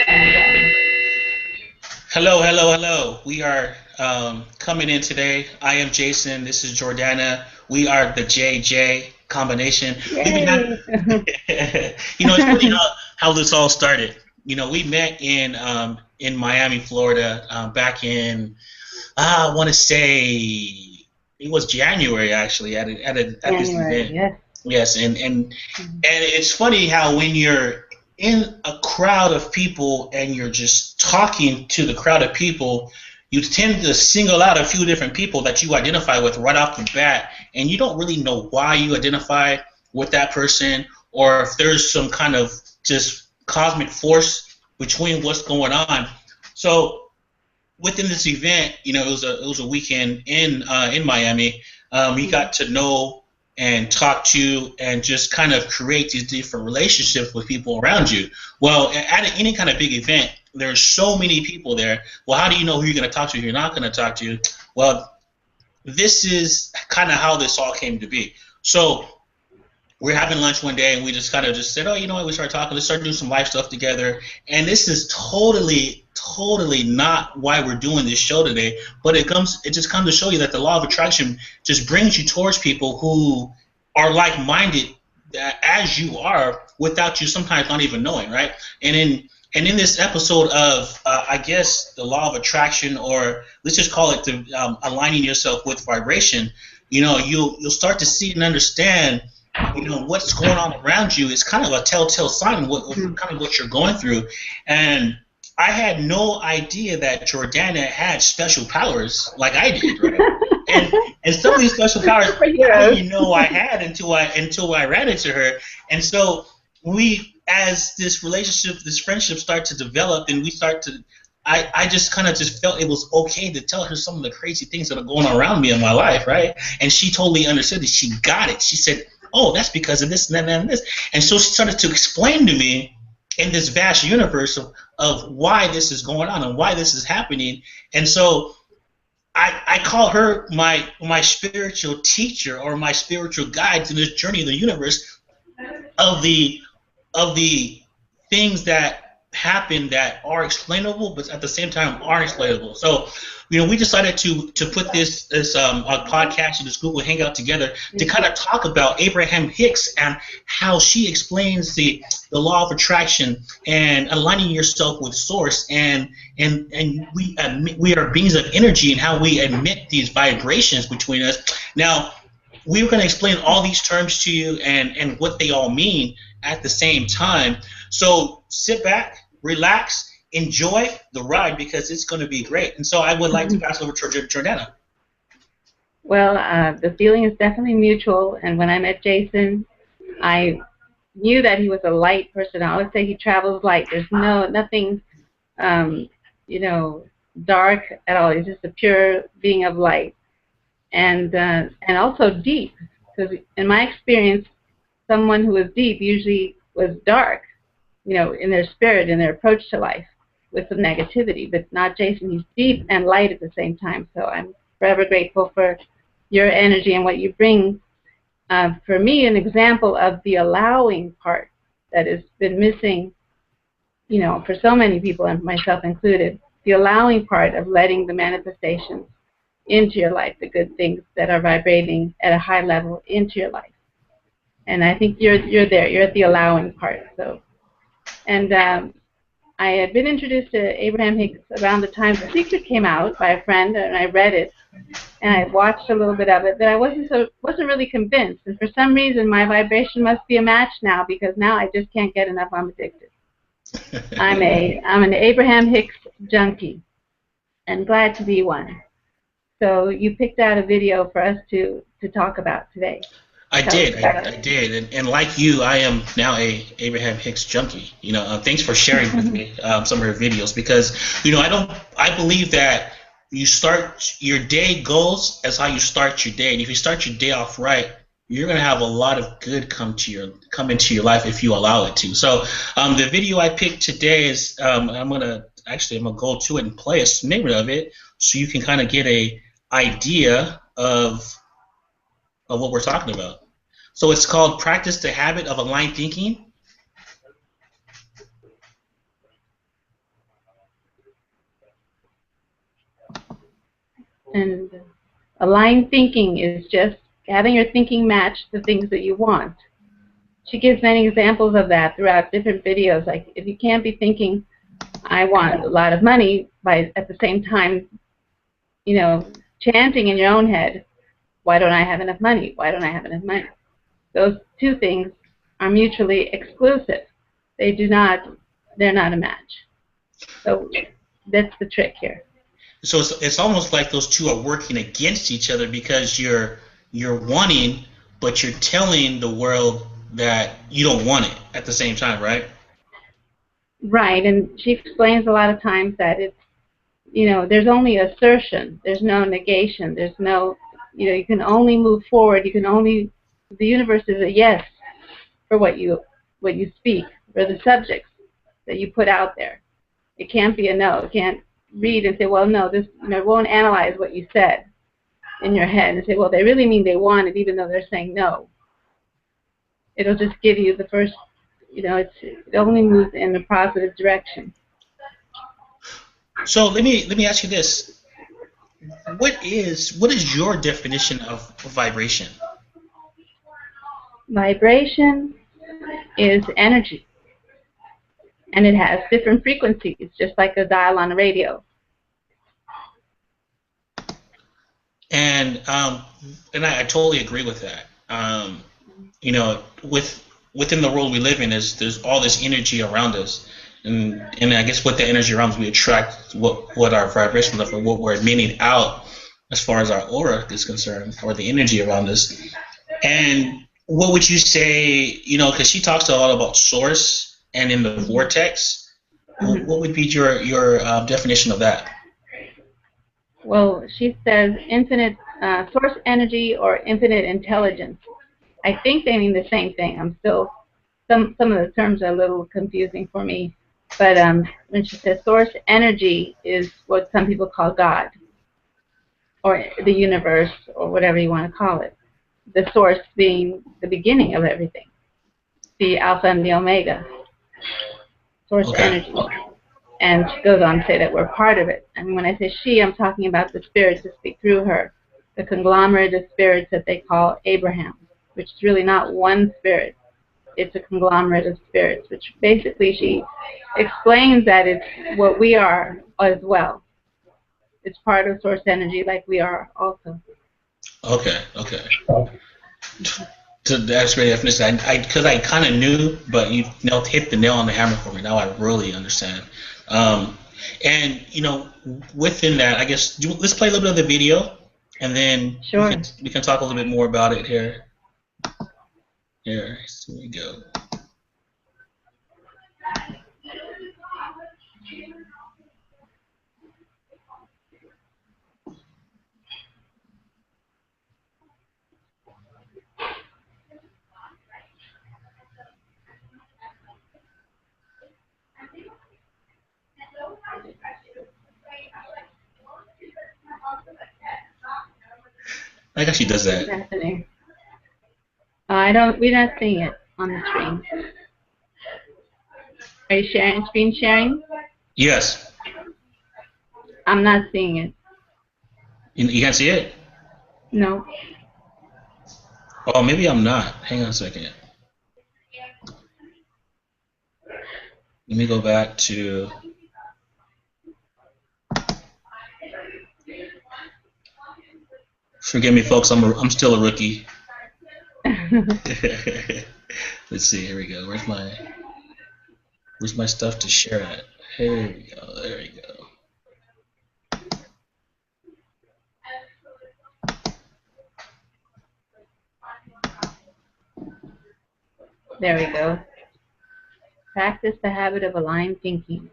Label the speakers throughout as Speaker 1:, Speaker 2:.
Speaker 1: And
Speaker 2: Hello, hello, hello. We are coming in today. I am Jason. This is Jordana. We are the JJ combination. We've been having,
Speaker 1: yay!
Speaker 2: it's funny how this all started. We met in Miami, Florida, back in I want to say it was January actually at this
Speaker 1: January,
Speaker 2: event.
Speaker 1: yes.
Speaker 2: Yes, and it's funny how when you're in a crowd of people and you're just talking to the crowd of people, you tend to single out a few different people that you identify with right off the bat, and you don't really know why you identify with that person or if there's some kind of just cosmic force between what's going on. So within this event, it was a weekend in Miami. You got to know and talk to and just kind of create these different relationships with people around you. Well, at any kind of big event, there's so many people there. Well, how do you know who you're going to talk to, who you're not going to talk to? Well, this is kind of how this all came to be. So we're having lunch one day and we just kind of just said, oh, you know what, we started talking, let's start doing some live stuff together. And this is totally not why we're doing this show today, but it just comes to show you that the law of attraction just brings you towards people who are like-minded as you are without you sometimes not even knowing, right? And in this episode of, I guess, the law of attraction, or let's just call it the aligning yourself with vibration, you'll start to see and understand what's going on around you is kind of a telltale sign of kind of what you're going through. And I had no idea that Jordana had special powers like I did, right? And and some of these special powers I didn't
Speaker 1: Superheroes.
Speaker 2: even know I had until I ran into her. And so as this relationship, this friendship start to develop, and we start to I just kind of just felt it was okay to tell her some of the crazy things that are going on around me in my life, right? And she totally understood it. She got it. She said, "Oh, that's because of this and that and this." And so she started to explain to me in this vast universe of why this is going on and why this is happening. And so I call her my spiritual teacher or my spiritual guide to this journey of the universe of the things that happen that are explainable, but at the same time aren't explainable. So, we decided to put this a podcast and this Google Hangout together to kind of talk about Abraham Hicks and how she explains the law of attraction and aligning yourself with source, and we are beings of energy and how we emit these vibrations between us. Now, we were going to explain all these terms to you and what they all mean at the same time. So sit back, relax, enjoy the ride because it's going to be great. And so I would like to pass over to Jordana.
Speaker 1: Well, the feeling is definitely mutual. And when I met Jason, I knew that he was a light person. I always say he travels light. There's nothing, um, you know, dark at all. He's just a pure being of light, and also deep. Because in my experience, someone who was deep usually was dark, in their spirit, in their approach to life, with some negativity. But not Jason. He's deep and light at the same time. So I'm forever grateful for your energy and what you bring. For me, an example of the allowing part that has been missing, for so many people, and myself included, the allowing part of letting the manifestations into your life, the good things that are vibrating at a high level into your life. And I think you're there. You're at the allowing part. So, and I had been introduced to Abraham Hicks around the time The Secret came out by a friend, and I read it, and I watched a little bit of it, but I wasn't really convinced. And for some reason, my vibration must be a match now, because now I just can't get enough. I'm addicted. I'm an Abraham Hicks junkie, and glad to be one. So you picked out a video for us to talk about today.
Speaker 2: I
Speaker 1: Tell us
Speaker 2: did,
Speaker 1: about
Speaker 2: I did, and like you, I am now a Abraham Hicks junkie. Thanks for sharing with
Speaker 1: it.
Speaker 2: me some of her videos because I believe that you start your day goals as how you start your day, and if you start your day off right, you're gonna have a lot of good come into your life if you allow it to. So the video I picked today is I'm gonna go to it and play a snippet of it so you can kind of get a idea of what we're talking about. So it's called Practice the Habit of Aligned Thinking.
Speaker 1: And aligned thinking is just having your thinking match the things that you want. She gives many examples of that throughout different videos. Like, if you can't be thinking, I want a lot of money, by at the same time, chanting in your own head, why don't I have enough money? Why don't I have enough money? Those two things are mutually exclusive. They're not a match. So that's the trick here.
Speaker 2: So it's almost like those two are working against each other, because you're wanting, but you're telling the world that you don't want it at the same time, right?
Speaker 1: Right, and she explains a lot of times that it's, there's only assertion. There's no negation. There's no, you can only move forward. The universe is a yes for what you speak, for the subjects that you put out there. It can't be a no. It can't read and say, well, no, this, it won't analyze what you said in your head and say, well, they really mean they want it, even though they're saying no. It'll just give you the first, it only moves in a positive direction.
Speaker 2: So let me ask you this: what is your definition of vibration?
Speaker 1: Vibration is energy, and it has different frequencies, just like a dial on a radio.
Speaker 2: And I totally agree with that. Within the world we live in, there's all this energy around us, and I guess with the energy around us, we attract what our vibrations are, what we're emitting out as far as our aura is concerned, or the energy around us. And what would you say? Because she talks a lot about source and in the vortex.
Speaker 1: Mm-hmm.
Speaker 2: What would be your definition of that?
Speaker 1: Well, she says infinite source energy or infinite intelligence. I think they mean the same thing. I'm still, some of the terms are a little confusing for me. But when she says source energy is what some people call God, or the universe, or whatever you want to call it. The source being the beginning of everything, the alpha and the omega, source energy. And she goes on to say that we're part of it. And when I say she, I'm talking about the spirits that speak through her, the conglomerate of spirits that they call Abraham, which is really not one spirit. It's a conglomerate of spirits, which basically she explains that it's what we are as well. It's part of source energy like we are also.
Speaker 2: Okay. So that's very definition. Because I kind of knew, but you hit the nail on the hammer for me. Now I really understand. And within that, I guess let's play a little bit of the video, and then
Speaker 1: sure.
Speaker 2: we can talk a little bit more about it here. Here we go. I guess she does that.
Speaker 1: Fascinating. We're not seeing it on the screen. Are you screen sharing?
Speaker 2: Yes.
Speaker 1: I'm not seeing it.
Speaker 2: You can't see it?
Speaker 1: No.
Speaker 2: Oh, maybe I'm not. Hang on a second. Let me go back to... Forgive me, folks. I'm still a rookie. Let's see. Here we go. Where's my stuff to share at? Here we go. There we go.
Speaker 1: There we go. Practice the habit of aligned thinking.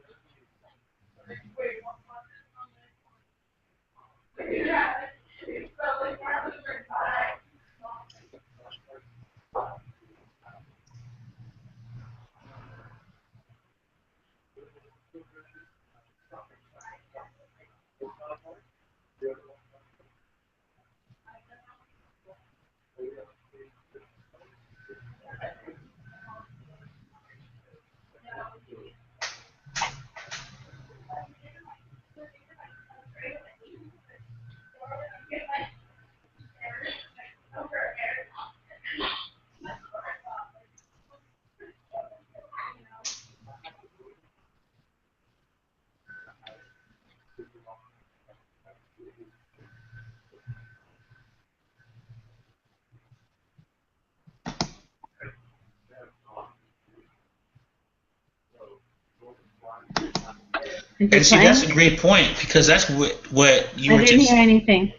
Speaker 1: Is
Speaker 2: And
Speaker 1: it
Speaker 2: see,
Speaker 1: playing?
Speaker 2: that's a great point because that's what you
Speaker 1: I
Speaker 2: were
Speaker 1: didn't
Speaker 2: just.
Speaker 1: hear anything.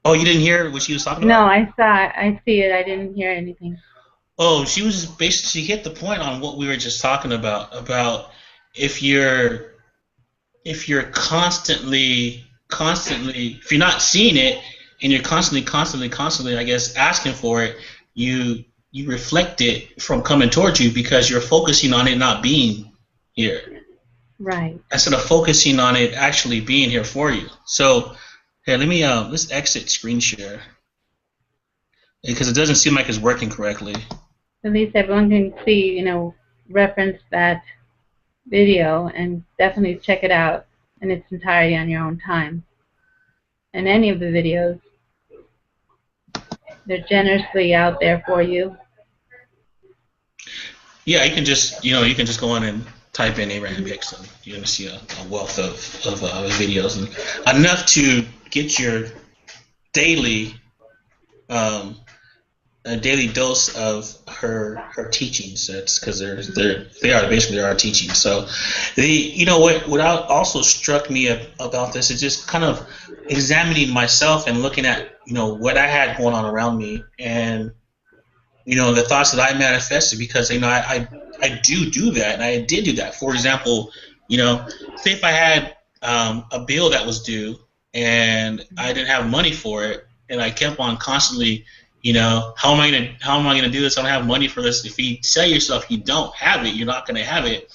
Speaker 2: Oh, you didn't hear what she was talking
Speaker 1: No,
Speaker 2: about?
Speaker 1: I see it. I didn't hear anything.
Speaker 2: Oh, she was basically she hit the point on what we were just talking about if you're if you're constantly if you're not seeing it and you're constantly I guess asking for it, you reflect it from coming towards you because you're focusing on it not being here
Speaker 1: Right.
Speaker 2: instead of focusing on it actually being here for you. So here, let me let's exit screen share because it doesn't seem like it's working correctly.
Speaker 1: At least everyone can see, reference that video and definitely check it out in its entirety on your own time. And any of the videos, they're generously out there for you.
Speaker 2: Yeah, you can just go on and type in Abraham Hicks and you're gonna see a wealth of videos and enough to get your daily um, a daily dose of her teachings. That's because they are basically our teachings. So what also struck me about this is just kind of examining myself and looking at what I had going on around me and the thoughts that I manifested because I do that and I did do that. For example, say if I had a bill that was due and I didn't have money for it and I kept on constantly how am I gonna do this? I don't have money for this. If you tell yourself you don't have it, you're not gonna have it.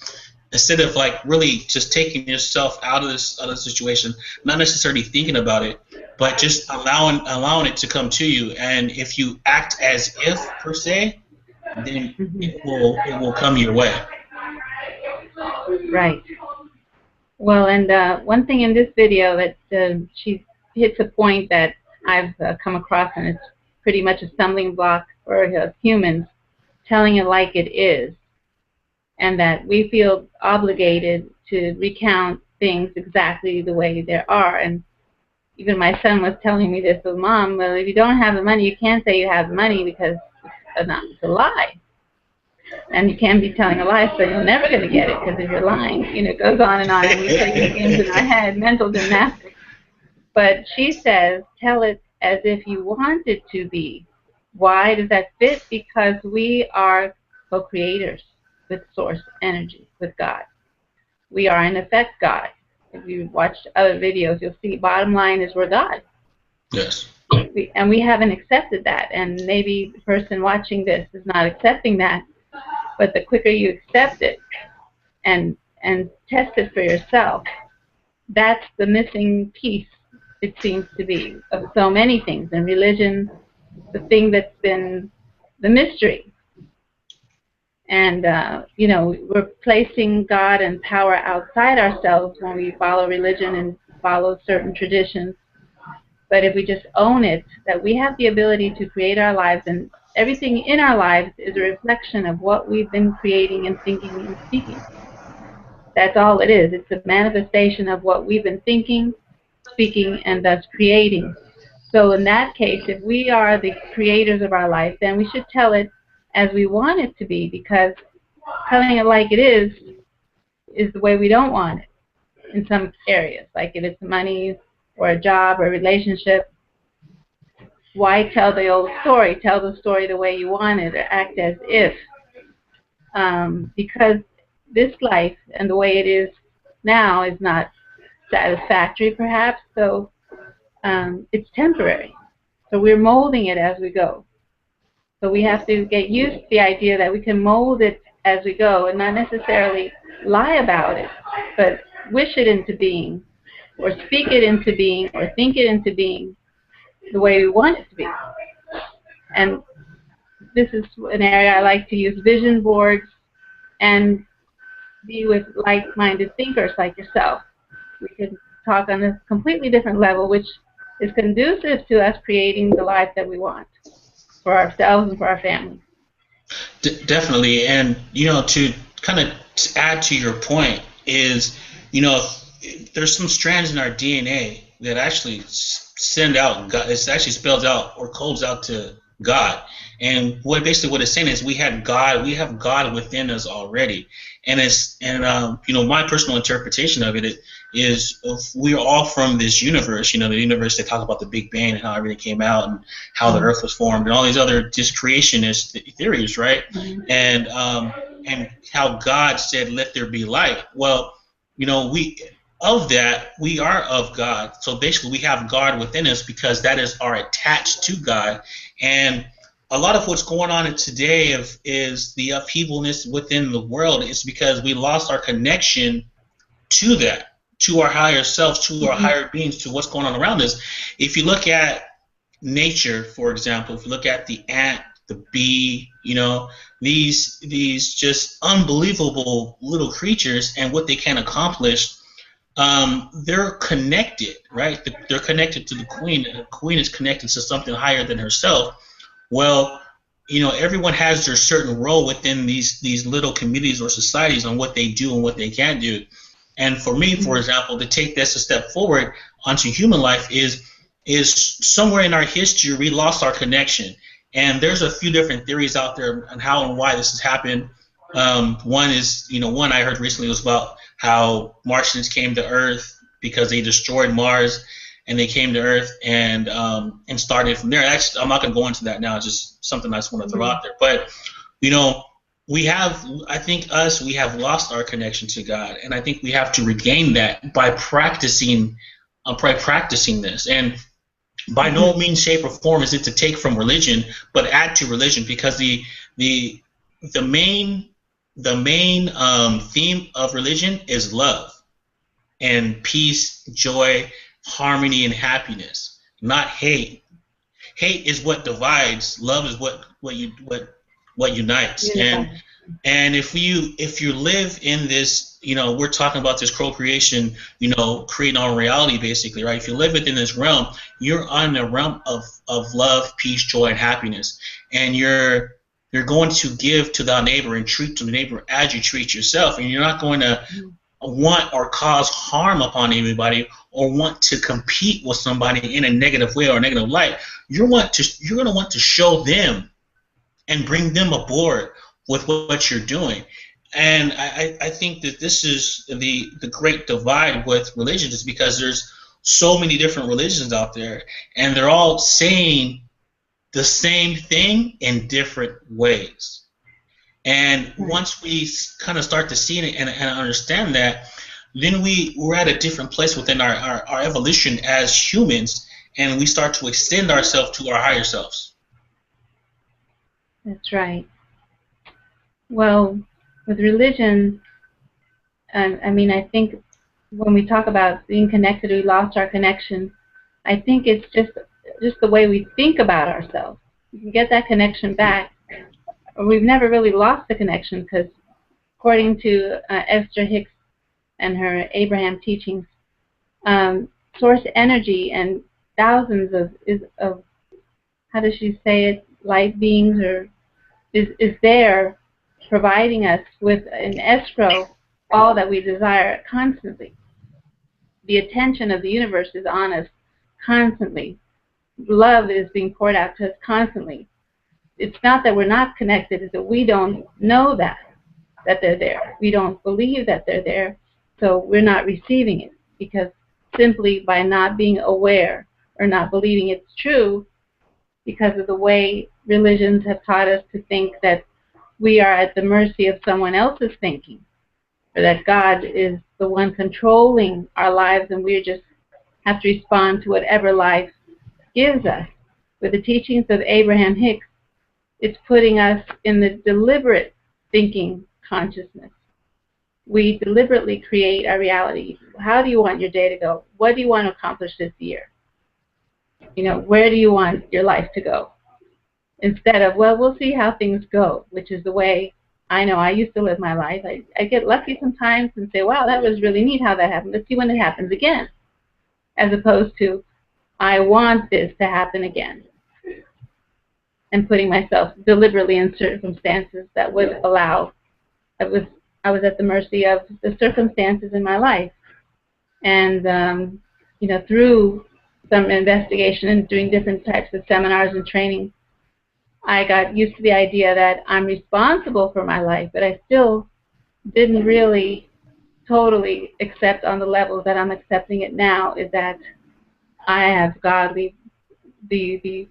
Speaker 2: Instead of like really just taking yourself out of this other situation, not necessarily thinking about it, but just allowing it to come to you. And if you act as if per se, then it will come your way.
Speaker 1: Right. Well, and one thing in this video that she hits a point that I've come across, and it's pretty much a stumbling block for humans, telling it like it is, and that we feel obligated to recount things exactly the way they are. And even my son was telling me this, well, Mom, well, if you don't have the money, you can't say you have the money because it's a lie. And you can't be telling a lie, so you're never going to get it because if you're lying, it goes on, and we play these games in our head, mental gymnastics. But she says, tell it as if you want it to be. Why does that fit? Because we are co-creators with source energy, with God. We are, in effect, God. If you watch other videos, you'll see bottom line is we're God.
Speaker 2: Yes.
Speaker 1: And we haven't accepted that. And maybe the person watching this is not accepting that. But the quicker you accept it and test it for yourself, that's the missing piece, it seems to be, of so many things. In religion, the thing that's been the mystery. And, we're placing God and power outside ourselves when we follow religion and follow certain traditions. But if we just own it, that we have the ability to create our lives, and everything in our lives is a reflection of what we've been creating and thinking and speaking. That's all it is. It's a manifestation of what we've been thinking, speaking, and thus creating. So in that case, if we are the creators of our life, then we should tell it as we want it to be, because telling it like it is the way we don't want it in some areas. Like if it's money or a job or a relationship, why tell the old story? Tell the story the way you want it, or act as if. Because this life and the way it is now is not satisfactory, perhaps, so it's temporary. So we're molding it as we go. So we have to get used to the idea that we can mold it as we go and not necessarily lie about it, but wish it into being, or speak it into being, or think it into being the way we want it to be. And this is an area I like to use vision boards and be with like-minded thinkers like yourself. We can talk on a completely different level, which is conducive to us creating the life that we want for ourselves and for our families.
Speaker 2: Definitely, and to kind of add to your point is, there's some strands in our DNA that actually send out. It's actually spells out or codes out to God. And basically what it's saying is we have God within us already. And my personal interpretation of it is we're all from this universe. The universe, they talk about the Big Bang and how everything came out and how the Earth was formed and all these other just creationist theories, right? And how God said, "Let there be light." Well, we are of God. So basically we have God within us because that is our attached to God. And a lot of what's going on today is the upheavalness within the world is because we lost our connection to that, to our higher self, to our higher beings, to what's going on around us. If you look at nature, for example, if you look at the ant, the bee, these just unbelievable little creatures and what they can accomplish, they're connected, right? They're connected to the queen. The queen is connected to something higher than herself. Well, everyone has their certain role within these little communities or societies on what they do and what they can't do. And for me, for example, to take this a step forward onto human life is somewhere in our history we lost our connection. And there's a few different theories out there on how and why this has happened. One is, one I heard recently was about how Martians came to Earth because they destroyed Mars, and they came to Earth and started from there. Actually, I'm not going to go into that now. It's just something I just want to throw out there. But we have lost our connection to God, and I think we have to regain that by practicing this. And by no means, shape, or form is it to take from religion, but add to religion, because the main theme of religion is love and peace, joy, harmony, and happiness, not hate. Hate is what divides. Love is what unites. And if you live in this, we're talking about this co-creation, creating our reality, basically, right? If you live within this realm, you're on the realm of love, peace, joy, and happiness, and you're going to give to thy neighbor and treat the neighbor as you treat yourself, and you're not going to want or cause harm upon anybody or want to compete with somebody in a negative way or a negative light. You're going to want to show them and bring them aboard with what you're doing. And I think that this is the great divide with religions, is because there's so many different religions out there, and they're all saying the same thing in different ways. And once we kind of start to see it and understand that, then we're at a different place within our evolution as humans, and we start to extend ourselves to our higher selves.
Speaker 1: That's right. Well, with religion, I think when we talk about being connected, we lost our connection. I think it's just the way we think about ourselves. We can get that connection back. We've never really lost the connection, because according to Esther Hicks and her Abraham teachings, source energy and thousands of how does she say it, light beings, or is there providing us with an escrow all that we desire constantly. The attention of the universe is on us constantly. Love is being poured out to us constantly. It's not that we're not connected, it's that we don't know that they're there. We don't believe that they're there, so we're not receiving it, because simply by not being aware or not believing it's true, because of the way religions have taught us to think that we are at the mercy of someone else's thinking, or that God is the one controlling our lives and we just have to respond to whatever life gives us. With the teachings of Abraham Hicks, it's putting us in the deliberate thinking consciousness. We deliberately create our reality. How do you want your day to go? What do you want to accomplish this year? Where do you want your life to go? Instead of, well, we'll see how things go, which is the way I know I used to live my life. I get lucky sometimes and say, wow, that was really neat how that happened. Let's see when it happens again. As opposed to, I want this to happen again. And putting myself deliberately in circumstances that would allow. I was at the mercy of the circumstances in my life. And, through some investigation and doing different types of seminars and training, I got used to the idea that I'm responsible for my life, but I still didn't really totally accept on the level that I'm accepting it now, is that I have godly, the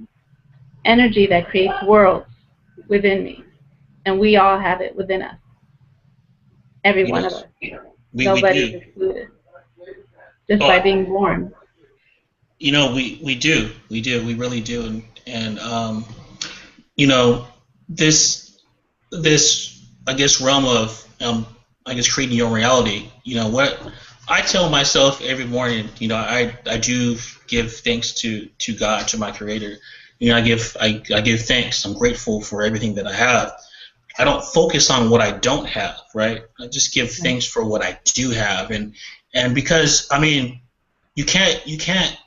Speaker 1: energy that creates worlds within me, and we all have it within us, every
Speaker 2: You know,
Speaker 1: one of us.
Speaker 2: we
Speaker 1: Nobody's
Speaker 2: do.
Speaker 1: excluded just by
Speaker 2: Oh,
Speaker 1: being born.
Speaker 2: we really do, and you know, this this I guess realm of I guess creating your own reality. You know what I tell myself every morning. You know, I do give thanks to God, to my Creator. You know, I give thanks. I'm grateful for everything that I have. I don't focus on what I don't have, right? I just give
Speaker 1: Right.
Speaker 2: thanks for what I do have, and because I mean, you can't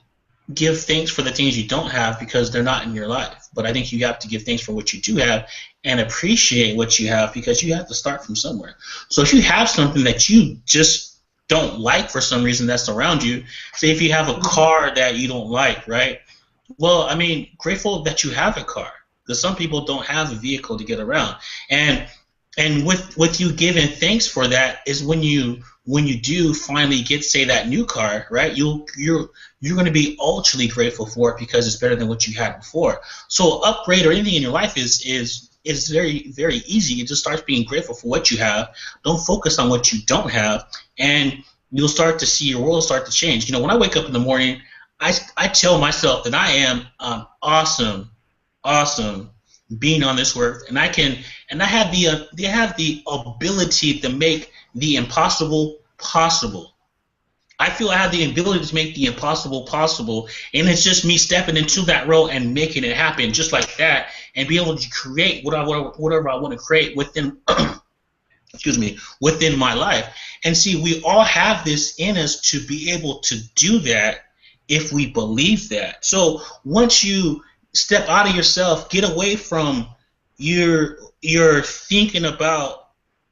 Speaker 2: give thanks for the things you don't have because they're not in your life. But I think you have to give thanks for what you do have and appreciate what you have because you have to start from somewhere. So if you have something that you just don't like for some reason that's around you, say if you have a
Speaker 1: Mhm.
Speaker 2: car that you don't like, right? Well, I mean, grateful that you have a car because some people don't have a vehicle to get around. And with you giving thanks for that is when you do finally get say that new car, right? You're going to be ultra grateful for it because it's better than what you had before. So upgrade or anything in your life is very very easy. It just starts being grateful for what you have. Don't focus on what you don't have, and you'll start to see your world start to change. You know, when I wake up in the morning, I tell myself that I am awesome, awesome being on this earth, and I have the ability to make the impossible possible. I feel I have the ability to make the impossible possible, and it's just me stepping into that role and making it happen just like that, and be able to create whatever I want to create within excuse me, within my life. And see, we all have this in us to be able to do that if we believe that. So once you step out of yourself, get away from your thinking about,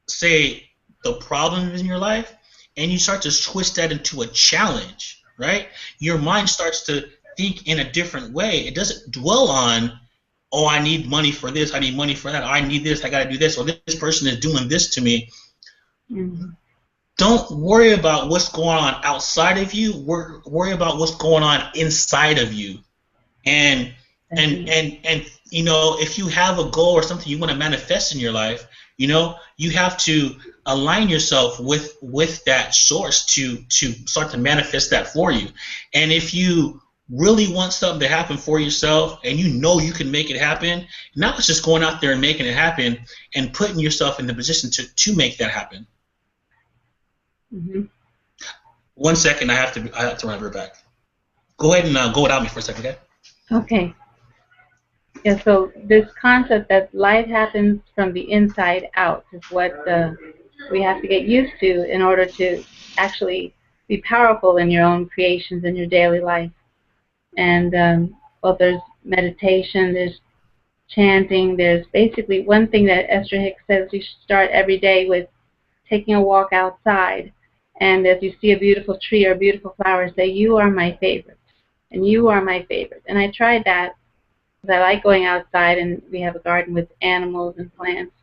Speaker 2: say, the problems in your life, and you start to twist that into a challenge, right? Your mind starts to think in a different way. It doesn't dwell on, oh, I need money for this, I need money for that, I need this, I got to do this, or this person is doing this to me.
Speaker 1: Mhm.
Speaker 2: Don't worry about what's going on outside of you. Worry about what's going on inside of you. And
Speaker 1: Definitely.
Speaker 2: you know, if you have a goal or something you want to manifest in your life, you know, you have to align yourself with that source to start to manifest that for you. And if you really want something to happen for yourself and you know you can make it happen, now it's just going out there and making it happen and putting yourself in the position to make that happen.
Speaker 1: Mhm.
Speaker 2: 1 second, I have to run her back. Go ahead and go without me for a second, okay?
Speaker 1: Okay. Yeah, so this concept that life happens from the inside out is what we have to get used to in order to actually be powerful in your own creations in your daily life. And well, there's meditation, there's chanting, there's basically one thing that Esther Hicks says you should start every day with taking a walk outside. And if you see a beautiful tree or a beautiful flower, say, "You are my favorite," and "You are my favorite." And I tried that because I like going outside, and we have a garden with animals and plants.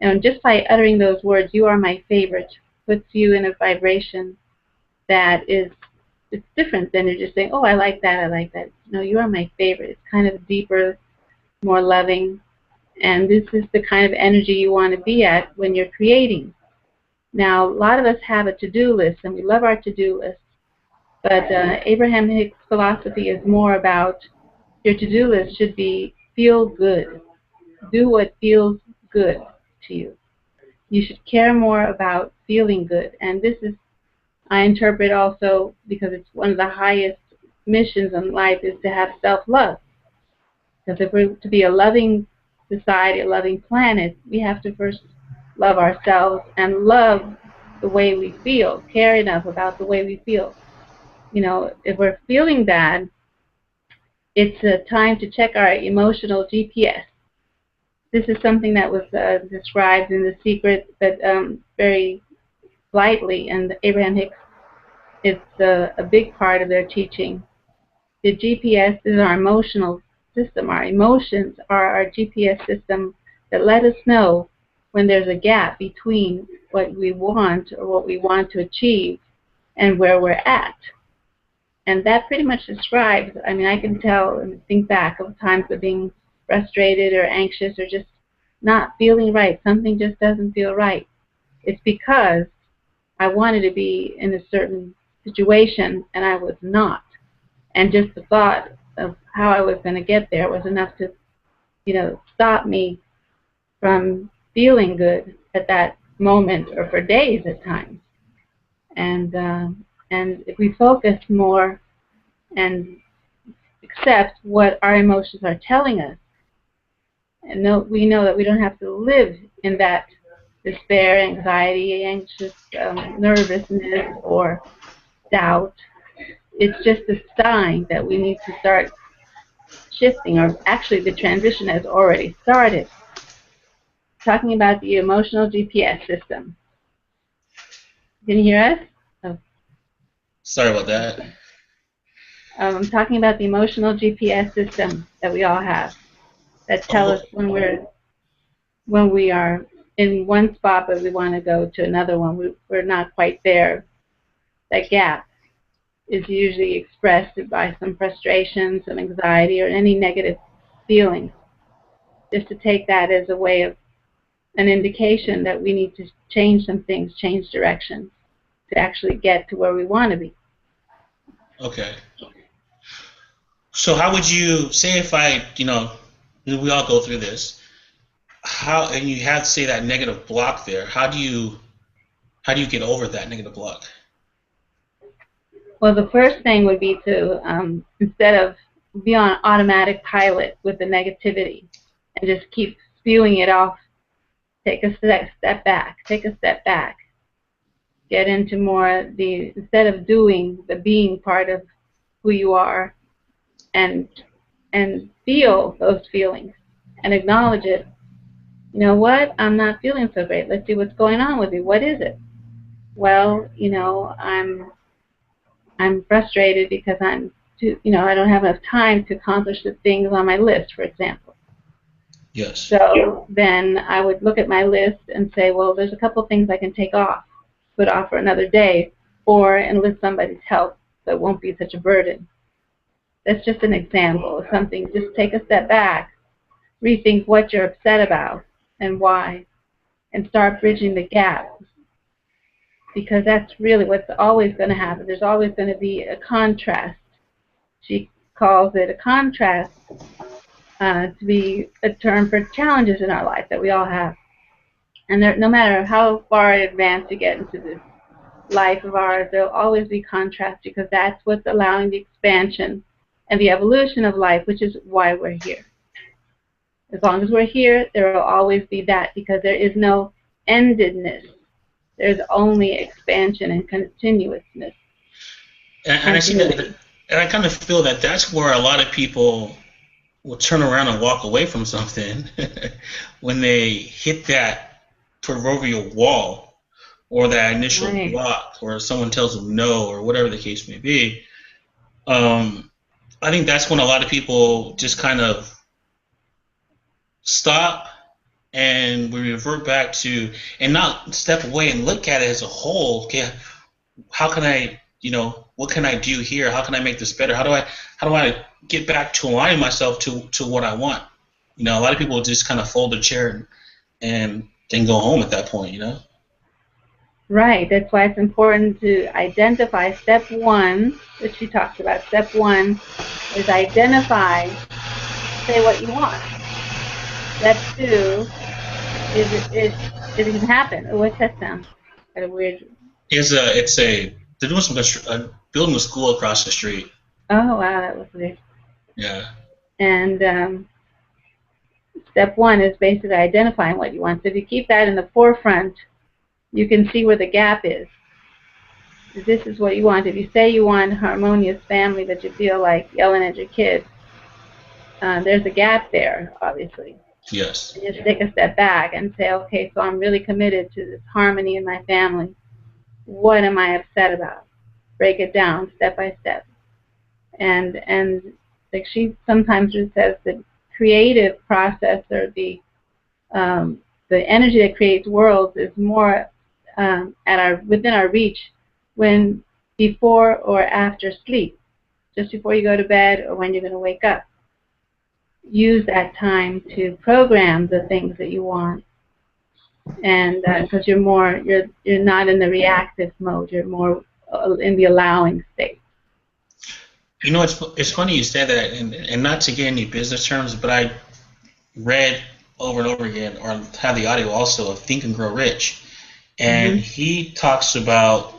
Speaker 1: And just by uttering those words, "You are my favorite," puts you in a vibration that is, it's different than you're just saying, "Oh, I like that, I like that." No, "You are my favorite." It's kind of deeper, more loving, and this is the kind of energy you want to be at when you're creating. Now, a lot of us have a to-do list, and we love our to-do list, but Abraham Hicks' philosophy is more about your to-do list should be feel good. Do what feels good to you. You should care more about feeling good. And this is, I interpret also, because it's one of the highest missions in life, is to have self-love. Because if we're to be a loving society, a loving planet, we have to first love ourselves and love the way we feel, care enough about the way we feel. You know, if we're feeling bad, it's a time to check our emotional GPS. This is something that was described in The Secret, but very lightly, and Abraham Hicks, it's a big part of their teaching. The GPS is our emotional system. Our emotions are our GPS system that let us know when there's a gap between what we want or what we want to achieve and where we're at. And that pretty much describes, I mean, I can tell and think back of times of being frustrated or anxious or just not feeling right. Something just doesn't feel right. It's because I wanted to be in a certain situation and I was not. And just the thought of how I was going to get there was enough to, stop me from feeling good at that moment or for days at times. And if we focus more and accept what our emotions are telling us, and we know that we don't have to live in that despair, anxiety, anxious, nervousness, or doubt. It's just a sign that we need to start shifting, or actually the transition has already started. Talking about the emotional GPS system. Can you hear us? Oh.
Speaker 2: Sorry about that.
Speaker 1: I'm talking about the emotional GPS system that we all have that tell us when we are in one spot but we want to go to another one. We're not quite there. That gap is usually expressed by some frustration, some anxiety, or any negative feelings. Just to take that as a way of an indication that we need to change some things, change direction to actually get to where we want to be.
Speaker 2: Okay. So how would you say if we all go through this, and you have, say, that negative block there, how do you get over that negative block?
Speaker 1: Well, the first thing would be to, instead of be on automatic pilot with the negativity and just keep spewing it off, take a step back, get into more instead of doing, the being part of who you are, and feel those feelings and acknowledge it. You know what? I'm not feeling so great. Let's see what's going on with me. What is it? Well, I'm frustrated because I don't have enough time to accomplish the things on my list, for example.
Speaker 2: Yes.
Speaker 1: So then I would look at my list and say, well, there's a couple things I can put off for another day, or enlist somebody's help so it won't be such a burden. That's just an example of something. Just take a step back, rethink what you're upset about and why, and start bridging the gap. Because that's really what's always going to happen. There's always going to be a contrast. She calls it a contrast to be a term for challenges in our life that we all have. And no matter how far advanced you get into this life of ours, there will always be contrast, because that's what's allowing the expansion and the evolution of life, which is why we're here. As long as we're here, there will always be that, because there is no endedness. There's only expansion and continuousness.
Speaker 2: And I see that, and I kind of feel that that's where a lot of people will turn around and walk away from something when they hit that proverbial wall, or that initial block, or someone tells them no, or whatever the case may be. I think that's when a lot of people just kind of stop, and we revert back to, and not step away and look at it as a whole. Okay, how can I, what can I do here? How can I make this better? How do I get back to aligning myself to what I want? A lot of people just kind of fold their chair and then go home at that point.
Speaker 1: Right. That's why it's important to identify step one, which she talks about. Step one is identify, say what you want. Step two is it can happen. Oh, what's that sound? Kind of weird.
Speaker 2: They're doing some building a school across the street.
Speaker 1: Oh wow, that was weird.
Speaker 2: Yeah.
Speaker 1: And step one is basically identifying what you want. So if you keep that in the forefront, you can see where the gap is. This is what you want. If you say you want a harmonious family, but you feel like yelling at your kids, there's a gap there, obviously.
Speaker 2: Yes.
Speaker 1: And just take a step back and say, okay, so I'm really committed to this harmony in my family. What am I upset about? Break it down step by step. And Like she sometimes just says the creative process or the energy that creates worlds is more within our reach when before or after sleep, just before you go to bed or when you're going to wake up. Use that time to program the things that you want, and because you're not in the reactive mode, you're more in the allowing state.
Speaker 2: You know, it's funny you said that, and not to get any business terms, but I read over and over again, or have the audio also, of Think and Grow Rich, and he talks about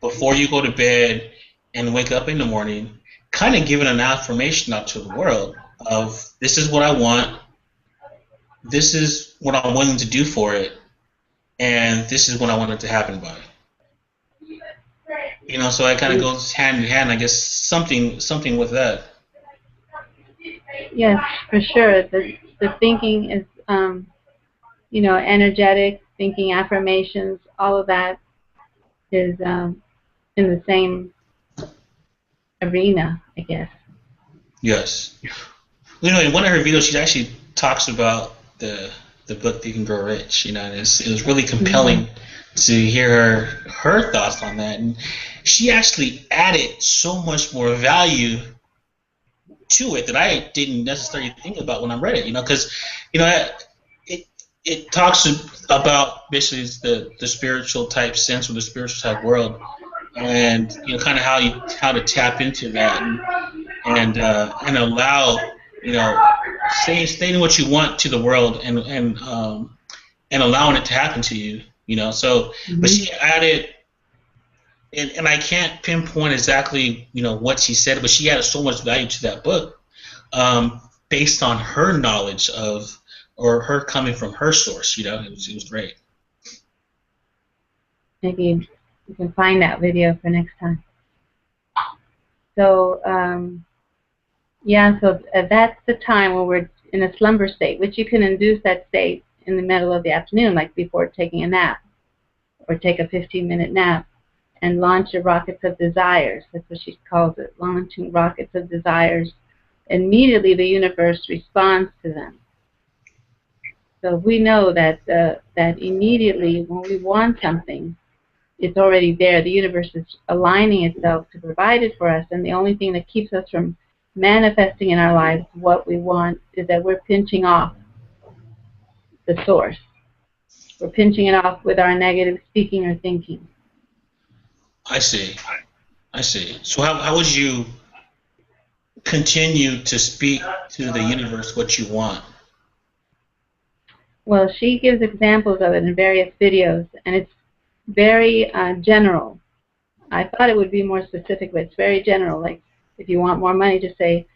Speaker 2: before you go to bed and wake up in the morning, kind of giving an affirmation out to the world of this is what I want, this is what I'm willing to do for it, and this is what I want it to happen by. You know, so it kind of goes hand in hand. I guess something with that.
Speaker 1: Yes, for sure. The thinking is, you know, energetic thinking, affirmations. All of that is in the same arena, I guess.
Speaker 2: Yes. You know, in one of her videos, she actually talks about the book Think and Grow Rich. You know, and it was really compelling to hear her thoughts on that, and she actually added so much more value to it that I didn't necessarily think about when I read it. You know, because you know it talks about basically the spiritual type sense or the spiritual type world, and you know, kind of how to tap into that and allow, you know, stating what you want to the world and allowing it to happen to you. You know, so but she added. And I can't pinpoint exactly, you know, what she said, but she added so much value to that book, based on her knowledge of, or her coming from her source. You know, it was great.
Speaker 1: Maybe you can find that video for next time. So yeah, so that's the time when we're in a slumber state, which you can induce that state in the middle of the afternoon, like before taking a nap, or take a 15-minute nap. And launch your rockets of desires. That's what she calls it, launching rockets of desires. Immediately the universe responds to them. So we know that that immediately when we want something, it's already there. The universe is aligning itself to provide it for us, and the only thing that keeps us from manifesting in our lives what we want is that we're pinching off the source. We're pinching it off with our negative speaking or thinking.
Speaker 2: I see. So how would you continue to speak to the universe what you want?
Speaker 1: Well, she gives examples of it in various videos, and it's very general. I thought it would be more specific, but it's very general. Like, if you want more money, just say,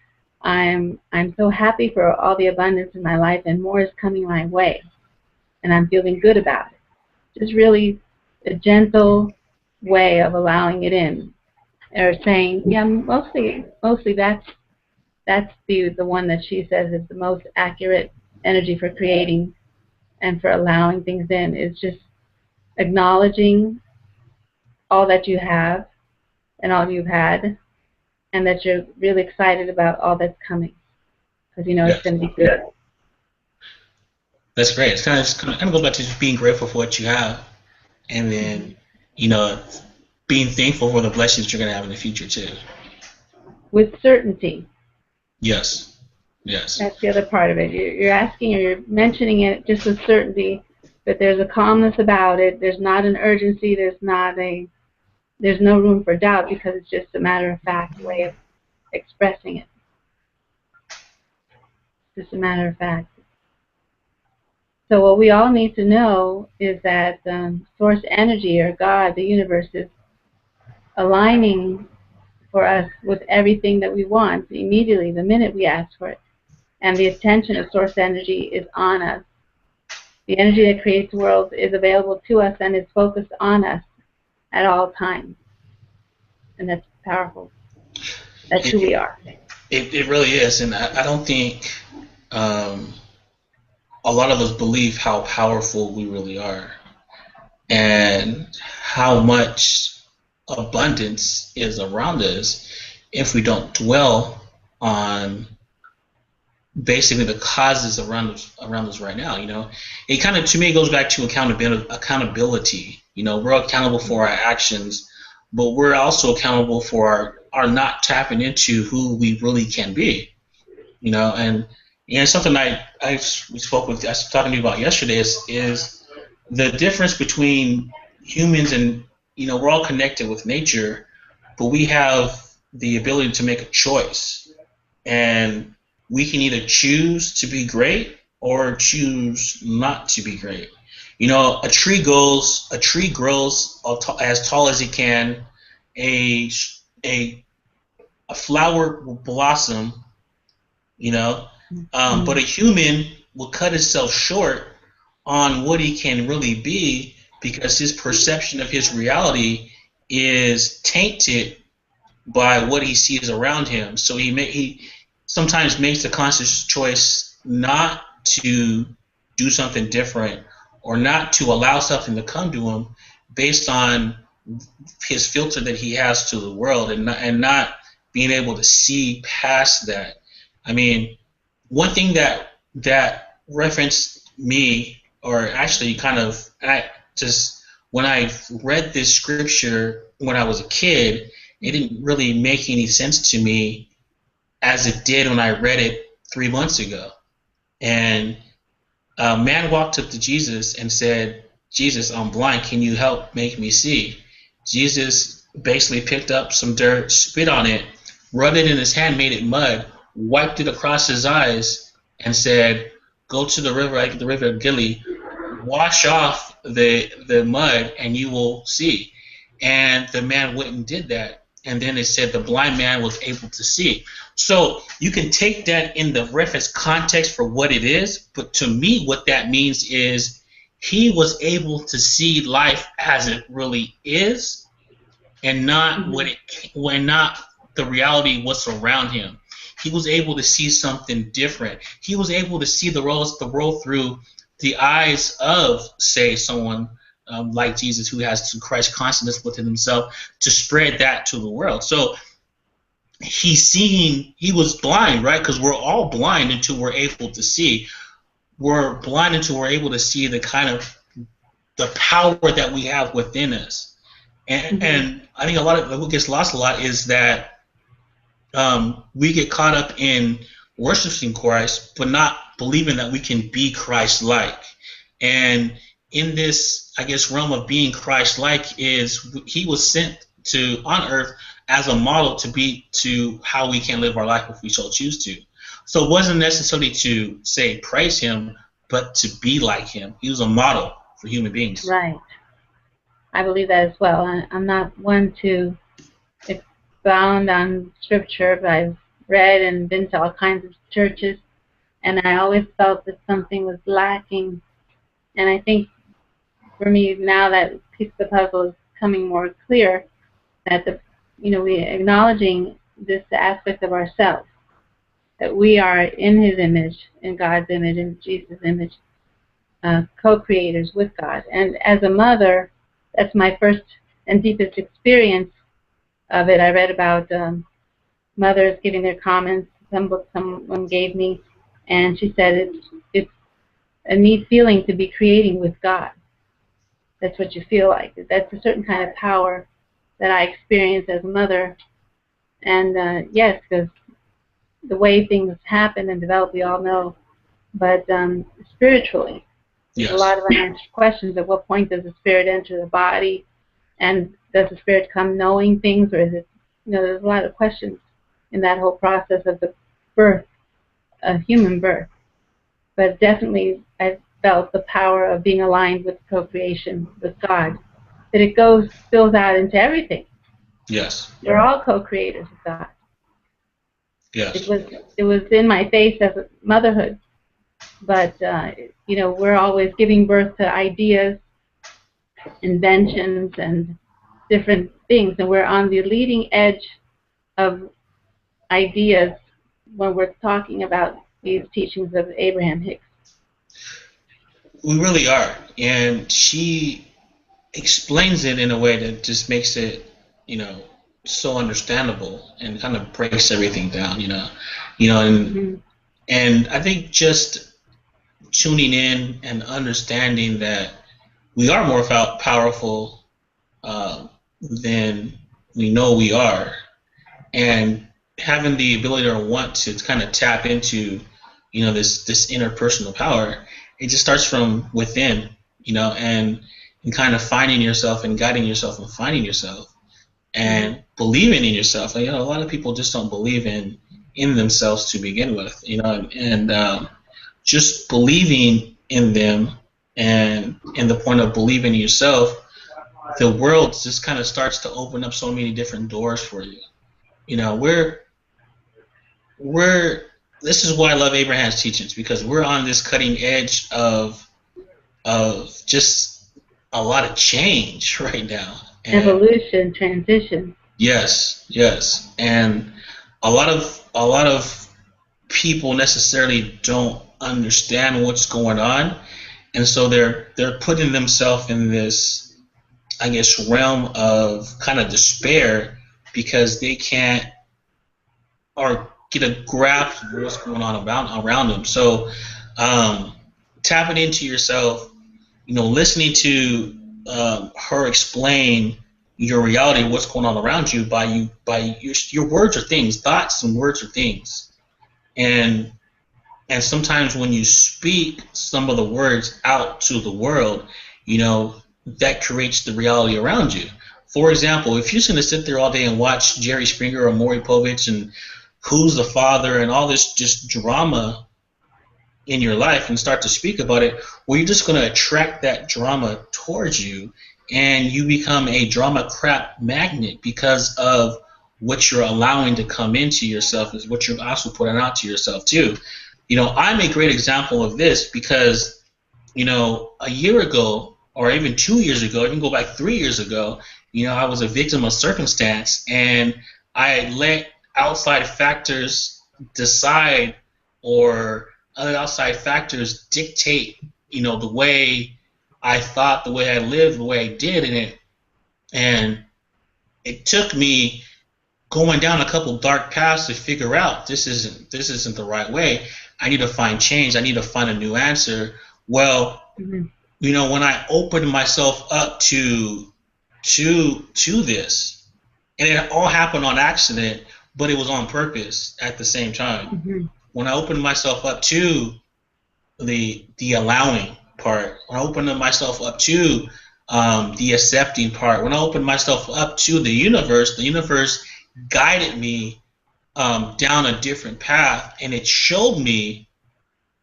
Speaker 1: I'm so happy for all the abundance in my life, and more is coming my way, and I'm feeling good about it. Just really a gentle way of allowing it in, or saying, yeah, mostly that's the one that she says is the most accurate energy for creating and for allowing things in, is just acknowledging all that you have and all you've had, and that you're really excited about all that's coming, because you know it's going to be good.
Speaker 2: That's great. It kind of goes back to just being grateful for what you have, and then, you know, being thankful for the blessings you're going to have in the future too.
Speaker 1: With certainty.
Speaker 2: Yes.
Speaker 1: That's the other part of it. You're asking, or you're mentioning it just with certainty, but there's a calmness about it. There's not an urgency. There's no room for doubt, because it's just a matter of fact way of expressing it. Just a matter of fact. So what we all need to know is that source energy, or God, the universe, is aligning for us with everything that we want immediately, the minute we ask for it. And the attention of source energy is on us. The energy that creates worlds is available to us and is focused on us at all times. And that's powerful. That's who we are.
Speaker 2: It really is. And I don't think a lot of us believe how powerful we really are, and how much abundance is around us if we don't dwell on basically the causes around us right now. It kind of, to me, it goes back to accountability. We're accountable for our actions, but we're also accountable for our not tapping into who we really can be. And something I was talking to you about yesterday is the difference between humans and, we're all connected with nature, but we have the ability to make a choice, and we can either choose to be great or choose not to be great. A tree grows as tall as it can. A a a flower will blossom. But a human will cut himself short on what he can really be because his perception of his reality is tainted by what he sees around him. So he sometimes makes the conscious choice not to do something different or not to allow something to come to him based on his filter that he has to the world, and not being able to see past that. I mean, one thing that referenced me, or actually when I read this scripture when I was a kid, it didn't really make any sense to me as it did when I read it 3 months ago. And a man walked up to Jesus and said, "Jesus, I'm blind. Can you help make me see?" Jesus basically picked up some dirt, spit on it, rubbed it in his hand, made it mud, wiped it across his eyes, and said, "Go to the river, the river of Galilee, wash off the mud, and you will see." And the man went and did that. And then it said the blind man was able to see. So you can take that in the reference context for what it is, but to me what that means is he was able to see life as it really is, and not not the reality what's around him. He was able to see something different. He was able to see the world through the eyes of, say, someone like Jesus, who has Christ consciousness within himself, to spread that to the world. So he was blind, right? Because we're all blind until we're able to see. We're blind until we're able to see the power that we have within us. And I think a lot of what gets lost a lot is that we get caught up in worshiping Christ, but not believing that we can be Christ-like. And in this, I guess, realm of being Christ-like is he was sent on earth as a model to how we can live our life if we so choose to. So it wasn't necessarily to say praise him, but to be like him. He was a model for human beings.
Speaker 1: Right. I believe that as well. I'm not one to expound on scripture, but I've read and been to all kinds of churches, and I always felt that something was lacking. And I think for me now that piece of the puzzle is coming more clear, that we acknowledging this aspect of ourselves, that we are in his image, in God's image, in Jesus' image, co-creators with God. And as a mother, that's my first and deepest experience of it. I read about mothers giving their comments. Some book someone gave me, and she said it's a neat feeling to be creating with God. That's what you feel like. That's a certain kind of power that I experienced as a mother. And yes, because the way things happen and develop, we all know. But spiritually,
Speaker 2: yes,
Speaker 1: there's a lot of unanswered questions. At what point does the spirit enter the body? And does the spirit come knowing things, or is it, there's a lot of questions in that whole process of the birth, human birth. But definitely I felt the power of being aligned with co-creation with God, that it spills out into everything.
Speaker 2: Yes.
Speaker 1: We're all co-creators with God.
Speaker 2: Yes.
Speaker 1: It was in my face as a motherhood, but we're always giving birth to ideas, inventions, and different things, and we're on the leading edge of ideas when we're talking about these teachings of Abraham Hicks.
Speaker 2: We really are, and she explains it in a way that just makes it, so understandable and kind of breaks everything down, and
Speaker 1: Mm-hmm.
Speaker 2: and I think just tuning in and understanding that we are more powerful than we know we are, and having the ability or want to kind of tap into, this interpersonal power. It just starts from within, and kind of finding yourself and guiding yourself and finding yourself
Speaker 1: Mm-hmm.
Speaker 2: and believing in yourself. And, a lot of people just don't believe in themselves to begin with, and just believing in them, and in the point of believing in yourself, the world just kind of starts to open up so many different doors for you. You know, we're this is why I love Abraham's teachings, because we're on this cutting edge of just a lot of change right now. And
Speaker 1: Evolution, transition.
Speaker 2: yes, and a lot of people necessarily don't understand what's going on, and so they're putting themselves in this, I guess, realm of kind of despair because they can't or get a grasp of what's going on around them. So, um, tapping into yourself, listening to her explain your reality, what's going on around you by your words or things, thoughts and words or things, and sometimes when you speak some of the words out to the world, that creates the reality around you. For example, if you're just going to sit there all day and watch Jerry Springer or Maury Povich and Who's the Father and all this just drama in your life and start to speak about it, well, you're just going to attract that drama towards you, and you become a drama crap magnet because of what you're allowing to come into yourself is what you're also putting out to yourself too. I'm a great example of this because, a year ago or even 2 years ago, even go back 3 years ago, I was a victim of circumstance, and I let outside factors decide, or other outside factors dictate, the way I thought, the way I lived, the way I did in it. And it took me going down a couple dark paths to figure out this isn't the right way. I need to find change. I need to find a new answer. Well,
Speaker 1: Mm-hmm.
Speaker 2: when I opened myself up to this, and it all happened on accident, but it was on purpose at the same time.
Speaker 1: Mm-hmm.
Speaker 2: When I opened myself up to the allowing part, when I opened myself up to the accepting part, when I opened myself up to the universe guided me down a different path, and it showed me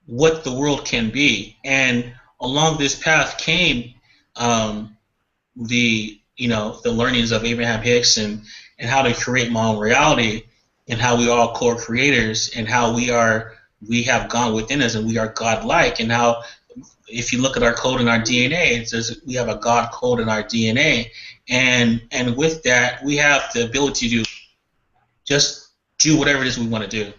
Speaker 2: what the world can be. And along this path came the learnings of Abraham Hicks, and how to create my own reality, and how we are all co-creators, and how we have God within us, and we are God-like, and how if you look at our code in our DNA, it says we have a God code in our DNA, and with that we have the ability to just do whatever it is we want to do.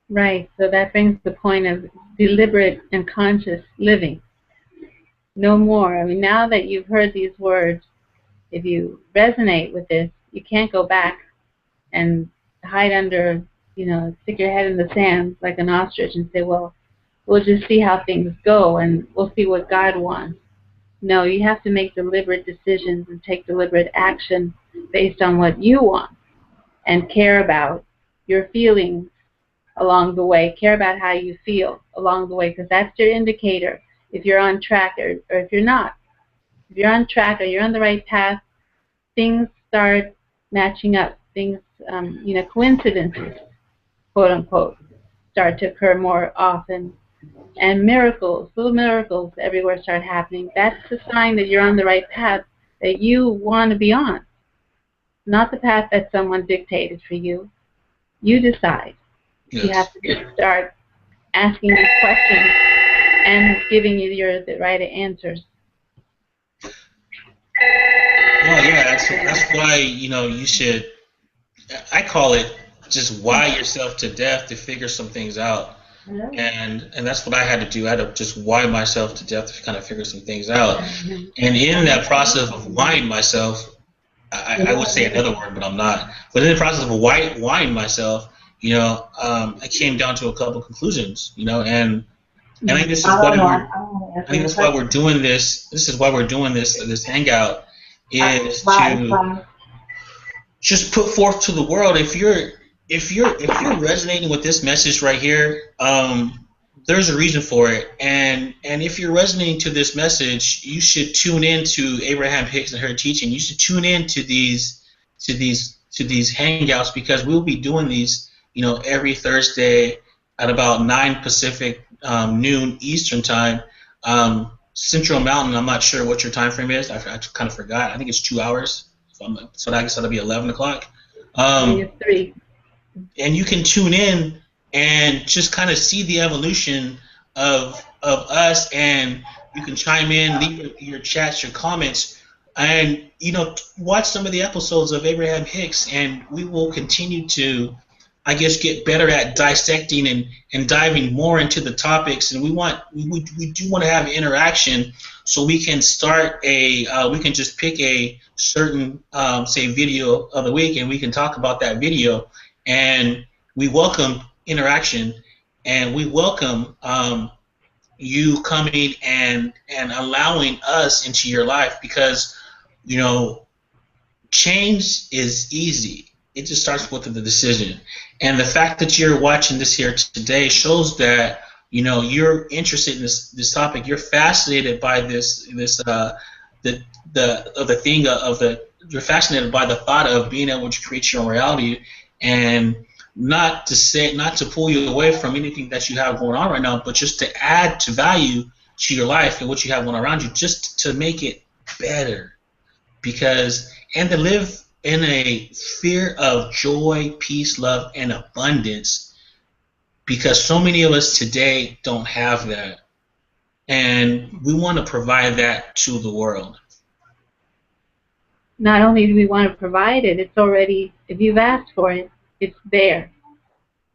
Speaker 1: Right. So that brings the point of deliberate and conscious living. No more. I mean, now that you've heard these words, if you resonate with this, you can't go back and hide under, stick your head in the sand like an ostrich and say, well, we'll just see how things go and we'll see what God wants. No, you have to make deliberate decisions and take deliberate action based on what you want, and care about your feelings along the way. Care about how you feel along the way, because that's your indicator if you're on track or if you're not. If you're on track or you're on the right path, things start matching up. Things, coincidences, quote unquote, start to occur more often. And miracles, little miracles everywhere start happening. That's a sign that you're on the right path that you want to be on. Not the path that someone dictated for you. You decide. You
Speaker 2: Yes.
Speaker 1: have to start asking these questions and giving you the right answers.
Speaker 2: Well, yeah, that's why you should. I call it just why yourself to death to figure some things out, and that's what I had to do. I had to just why myself to death to kind of figure some things out, and in that process of whying myself, I would say another word, but I'm not. But in the process of whining myself, I came down to a couple conclusions, and I think this is what we're. I think that's why we're doing this. This is why we're doing this hangout, is to just put forth to the world. If you're resonating with this message right here, there's a reason for it, and if you're resonating to this message, you should tune in to Abraham Hicks and her teaching. You should tune in to these hangouts, because we'll be doing these, every Thursday at about 9 Pacific, noon Eastern time. Central Mountain, I'm not sure what your time frame is. I kind of forgot. I think it's 2 hours. So I guess that'll be 11 o'clock.
Speaker 1: It's 3.
Speaker 2: And you can tune in and just kind of see the evolution of us, and you can chime in, leave your chats, your comments, and watch some of the episodes of Abraham Hicks, and we will continue to, I guess, get better at dissecting and diving more into the topics. And we do want to have interaction, so we can start we can just pick a certain say video of the week, and we can talk about that video. And we welcome interaction, and we welcome you coming and allowing us into your life, because change is easy. It just starts with the decision. And the fact that you're watching this here today shows that you're interested in this topic. You're fascinated by you're fascinated by the thought of being able to create your own reality, and not to pull you away from anything that you have going on right now, but just to add to value to your life and what you have going around you, just to make it better. And to live in a sphere of joy, peace, love, and abundance, because so many of us today don't have that, and we want to provide that to the world.
Speaker 1: Not only do we want to provide it, it's already, if you've asked for it, it's there.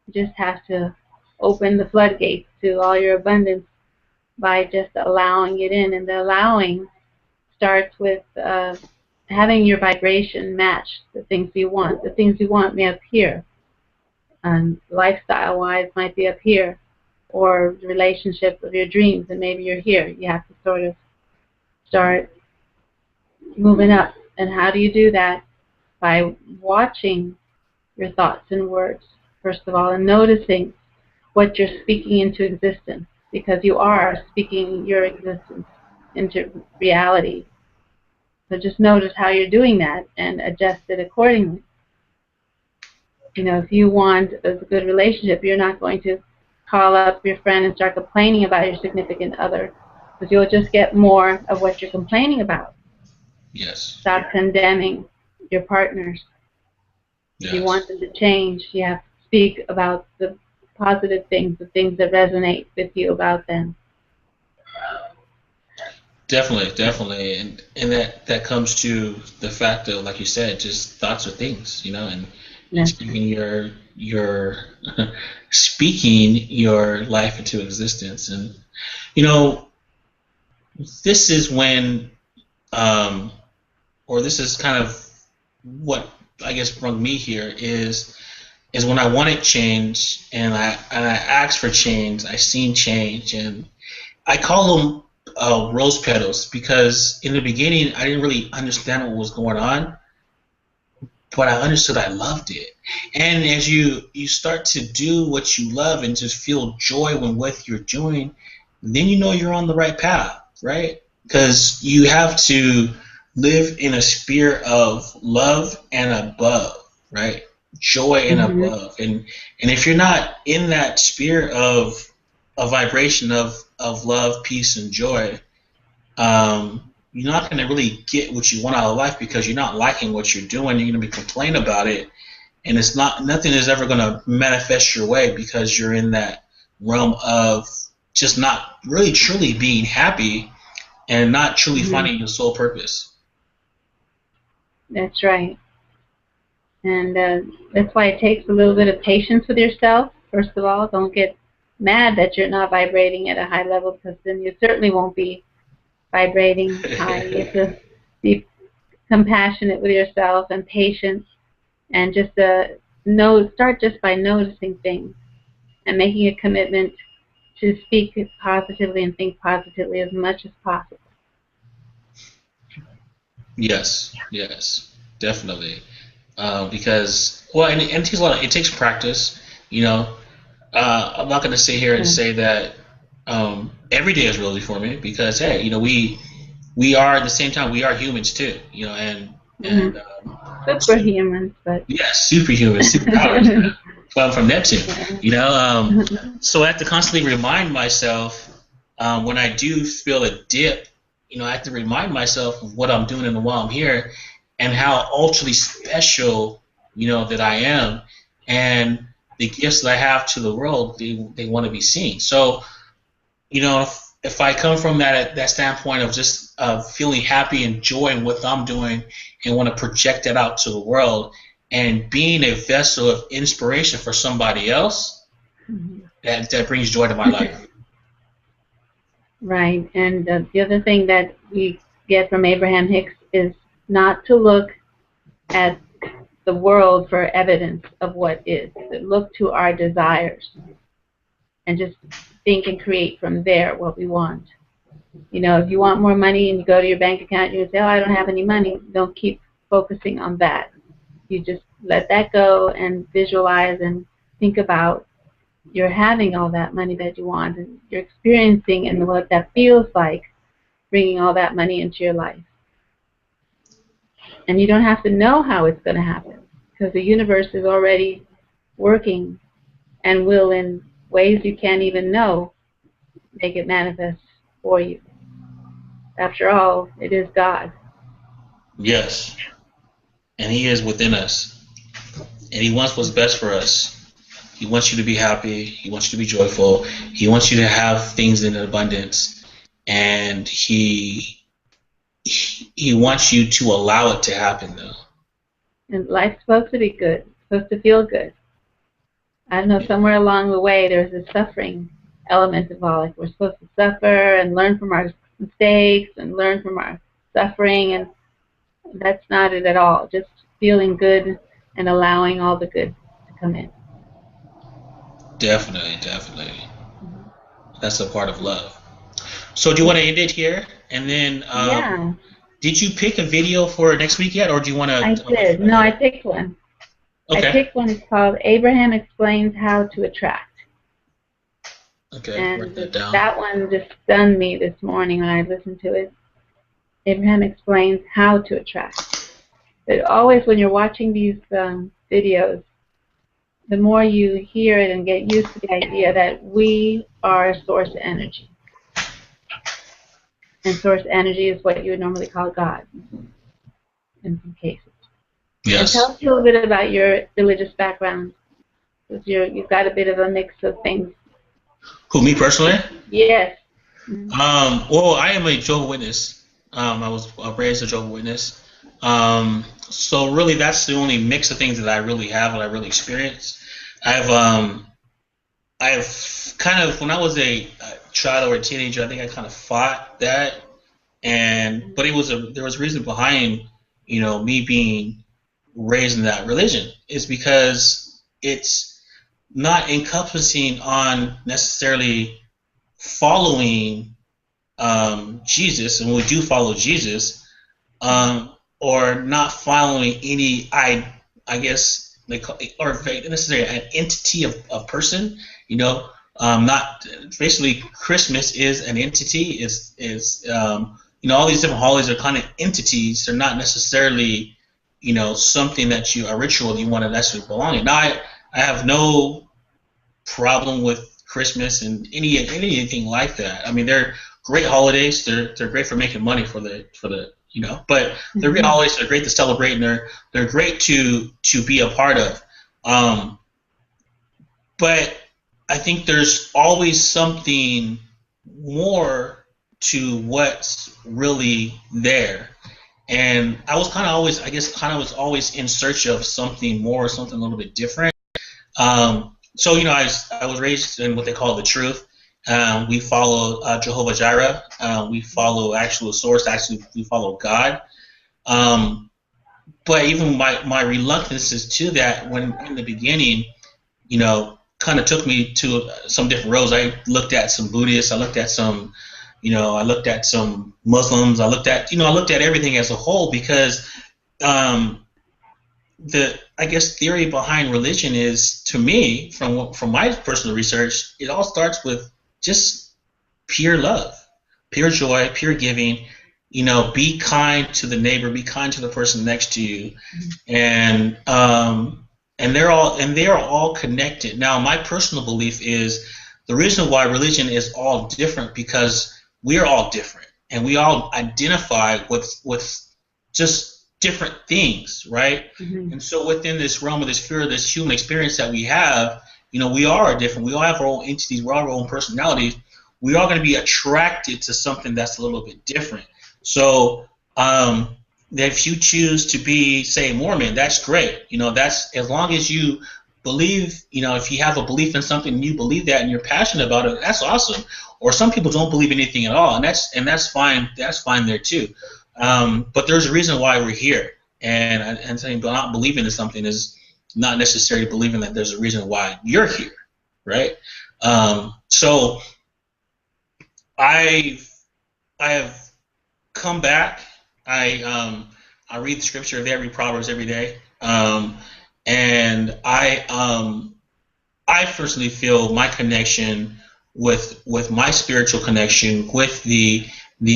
Speaker 1: You just have to open the floodgates to all your abundance by just allowing it in. And the allowing starts with having your vibration match the things you want. The things you want may appear. Lifestyle-wise might be up here, or the relationship of your dreams, and maybe you're here. You have to sort of start moving up. And how do you do that? By watching your thoughts and words, first of all, and noticing what you're speaking into existence, because you are speaking your existence into reality. So just notice how you're doing that and adjust it accordingly. If you want a good relationship, you're not going to call up your friend and start complaining about your significant other, because you'll just get more of what you're complaining about.
Speaker 2: Yes.
Speaker 1: Stop condemning your partners. Yes. If you want them to change, you have to speak about the positive things, the things that resonate with you about them.
Speaker 2: Definitely, and that comes to the fact of, like you said, just thoughts are things, and speaking your speaking your life into existence. And this is when or this is kind of what I guess brought me here is when I wanted change, and I asked for change. I seen change, and I call them rose petals, because in the beginning I didn't really understand what was going on, but I understood I loved it. And as you start to do what you love and just feel joy when what you're doing, then you're on the right path, right? Because you have to live in a sphere of love and above, right? Joy and above. And if you're not in that sphere of a vibration of love, peace, and joy, you're not going to really get what you want out of life, because you're not liking what you're doing. You're going to be complaining about it, and nothing is ever going to manifest your way, because you're in that realm of just not really truly being happy and not truly finding your soul purpose.
Speaker 1: That's right. And that's why it takes a little bit of patience with yourself. First of all, don't get mad that you're not vibrating at a high level, because then you certainly won't be vibrating high. You have to be compassionate with yourself and patient, and just start just by noticing things and making a commitment to speak positively and think positively as much as possible.
Speaker 2: Yes, yes, definitely. Because well, and it takes a lot. It takes practice. You know, I'm not going to sit here and say that every day is rosy for me because hey, you know, we are at the same time we are humans too. You know, and
Speaker 1: superhumans, but
Speaker 2: yes, superhumans, superpowers. Well, I'm from Neptune. You know, so I have to constantly remind myself when I do feel a dip. You know, I have to remind myself of what I'm doing and while I'm here, and how ultimately special, you know, that I am, and the gifts that I have to the world. They want to be seen. So, you know, if I come from that standpoint of just feeling happy and joy in what I'm doing, and want to project that out to the world, and being a vessel of inspiration for somebody else, that brings joy to my life.
Speaker 1: Right, and the other thing that we get from Abraham Hicks is not to look at the world for evidence of what is, but look to our desires and just think and create from there what we want. You know, if you want more money and you go to your bank account and you say, oh, I don't have any money, don't keep focusing on that. You just let that go and visualize and think about you're having all that money that you want, and you're experiencing and what that feels like, bringing all that money into your life. And you don't have to know how it's going to happen, because the universe is already working and will, in ways you can't even know, make it manifest for you. After all, it is God.
Speaker 2: Yes, and He is within us, and He wants what's best for us. He wants you to be happy. He wants you to be joyful. He wants you to have things in abundance, and he wants you to allow it to happen, though.
Speaker 1: And life's supposed to be good. It's supposed to feel good. I don't know, somewhere along the way there's a suffering element involved. Like we're supposed to suffer and learn from our mistakes and learn from our suffering, and that's not it at all. Just feeling good and allowing all the good to come in.
Speaker 2: Definitely, definitely. That's a part of love. So do you want to end it here? And then,
Speaker 1: yeah.
Speaker 2: Did you pick a video for next week yet, or do you want to?
Speaker 1: I did. No, I picked one.
Speaker 2: Okay.
Speaker 1: I picked one. It's called Abraham Explains How to Attract.
Speaker 2: Okay,
Speaker 1: and
Speaker 2: write that down.
Speaker 1: That one just stunned me this morning when I listened to it. Abraham explains how to attract. But always when you're watching these videos, the more you hear it and get used to the idea that we are source energy. And source energy is what you would normally call God in some cases.
Speaker 2: Yes.
Speaker 1: And tell us a little bit about your religious background. Because you've got a bit of a mix of things.
Speaker 2: Who, me personally?
Speaker 1: Yes.
Speaker 2: Well, I am a Jehovah's Witness. I was raised a Jehovah's Witness. So really, that's the only mix of things that I really have and I really experience. I've kind of, when I was a child or a teenager, I think I kind of fought that, but there was a reason behind, you know, me being raised in that religion. Is because it's not encompassing on necessarily following Jesus, and we do follow Jesus, or not following any, I guess they call it, or necessarily an entity of person, you know. Not basically Christmas is an entity, is you know, all these different holidays are kind of entities. They're not necessarily, you know, something that a ritual you want to necessarily belong in. Now I have no problem with Christmas and anything like that. I mean, they're great holidays. They're great for making money for the you know, but they're great holidays. They're great to celebrate, and they're great to be a part of. But I think there's always something more to what's really there. And I was kind of always, I guess, was always in search of something more, something a little bit different. So, you know, I was raised in what they call the truth. We follow Jehovah Jireh. We follow actual source. Actually, we follow God. But even my reluctances to that, when in the beginning, kind of took me to some different roads. I looked at some Buddhists. I looked at some, I looked at some Muslims. I looked at everything as a whole because um, the I guess theory behind religion is, to me, from my personal research, it all starts with just pure love, pure joy, pure giving. Be kind to the neighbor, be kind to the person next to you, and they are all connected. Now, my personal belief is the reason why religion is all different because we're all different and we all identify with just different things, right?
Speaker 1: Mm-hmm.
Speaker 2: And so within this realm of this sphere, this human experience that we have, we are different. We all have our own entities. We all have our own personalities. We are going to be attracted to something that's a little bit different. So if you choose to be, say, Mormon, that's great. That's as long as you believe. If you have a belief in something and you believe that and you're passionate about it, that's awesome. Or some people don't believe anything at all, and that's fine. That's fine there too. But there's a reason why we're here, and saying not believing in something is not necessarily believing that there's a reason why you're here, right? So I have come back. I read the scripture, I read Proverbs every day, and I personally feel my connection with my spiritual connection with the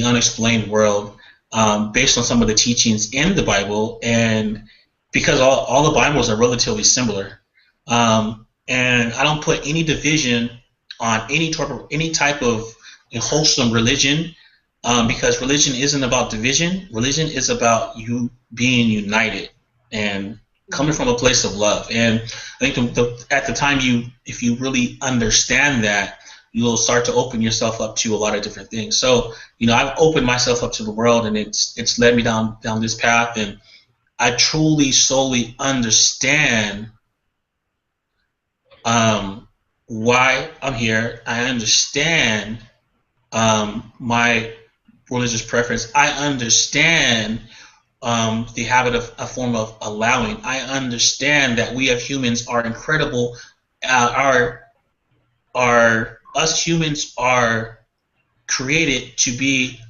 Speaker 2: unexplained world, based on some of the teachings in the Bible, and because all the Bibles are relatively similar, and I don't put any division on any type of wholesome religion, because religion isn't about division. Religion is about you being united and coming from a place of love. And I think at the time if you really understand that, you'll start to open yourself up to a lot of different things. So, I've opened myself up to the world, and it's led me down this path, and I truly, solely understand why I'm here. I understand my religious preference. I understand the habit of a form of allowing. I understand that we as humans are incredible. Us humans are created to be